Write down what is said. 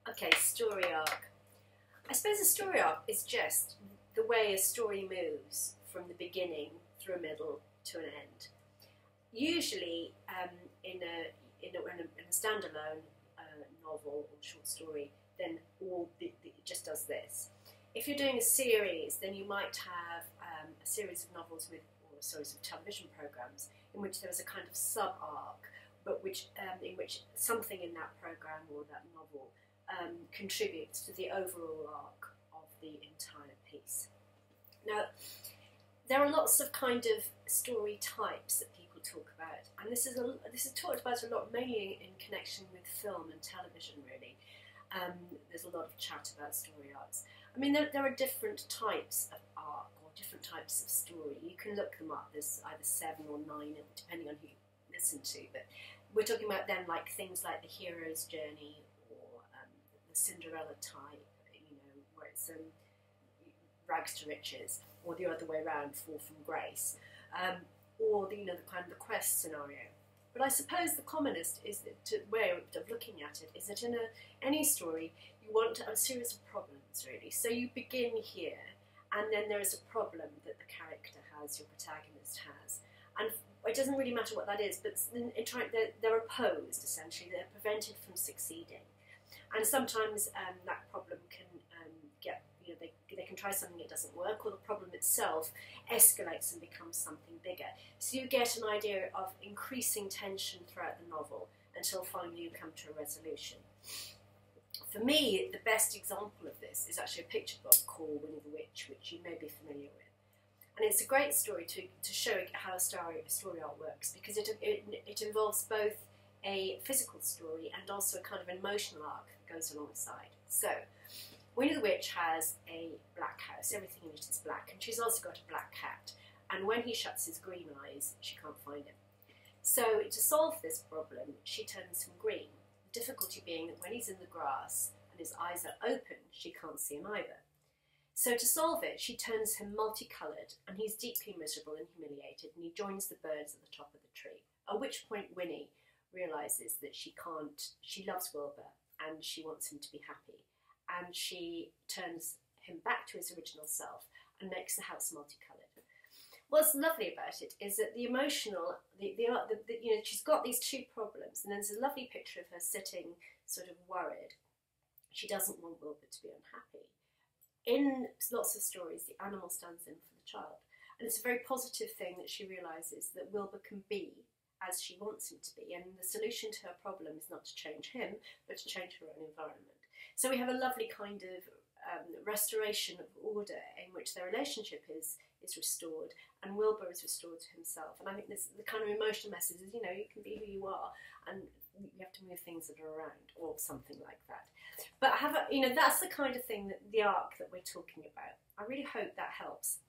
Okay, story arc. I suppose a story arc is just the way a story moves from the beginning through a middle to an end. Usually, in a standalone novel or short story, then it just does this. If you're doing a series, then you might have a series of novels or a series of television programs in which there is a kind of sub-arc, but in which something in that program or that novel contributes to the overall arc of the entire piece. Now, there are lots of kind of story types that people talk about, and this is talked about a lot, mainly in connection with film and television, really. There's a lot of chat about story arcs. I mean, there are different types of arc or different types of story. You can look them up. There's either 7 or 9, depending on who you listen to. But we're talking about then like things like the hero's journey or the Cinderella type, where it's rags to riches, or the other way around, fall from grace, or the kind of the quest scenario. But I suppose the commonest way of looking at it is that in any story you want a series of problems, really. So you begin here, and then there is a problem that the character has, your protagonist has, and it doesn't really matter what that is, but they're opposed, essentially. They're prevented from succeeding, and sometimes that problem can they can try something that doesn't work, or the problem itself escalates and becomes something bigger. So you get an idea of increasing tension throughout the novel until finally you come to a resolution. For me, the best example of this is actually a picture book called Winnie the Witch, which you may be familiar with. And it's a great story to show how a story arc works, because it involves both a physical story and also a kind of emotional arc that goes alongside. So, Winnie the Witch has a black house, everything in it is black, and she's also got a black cat, and when he shuts his green eyes, she can't find him. So to solve this problem, she turns him green, the difficulty being that when he's in the grass and his eyes are open, she can't see him either. So to solve it, she turns him multicoloured, and he's deeply miserable and humiliated, and he joins the birds at the top of the tree, at which point Winnie realises that she loves Wilbur, and she wants him to be happy. And she turns him back to his original self and makes the house multicoloured. What's lovely about it is that the emotional, she's got these two problems, and there's a lovely picture of her sitting sort of worried. She doesn't want Wilbur to be unhappy. In lots of stories, the animal stands in for the child, and it's a very positive thing that she realises that Wilbur can be as she wants him to be, and the solution to her problem is not to change him, but to change her own environment. So we have a lovely kind of restoration of order in which their relationship is restored, and Wilbur is restored to himself. And I think this the kind of emotional message is, you can be who you are, and you have to move things that are around, or something like that. But that's the kind of thing, that the arc that we're talking about. I really hope that helps.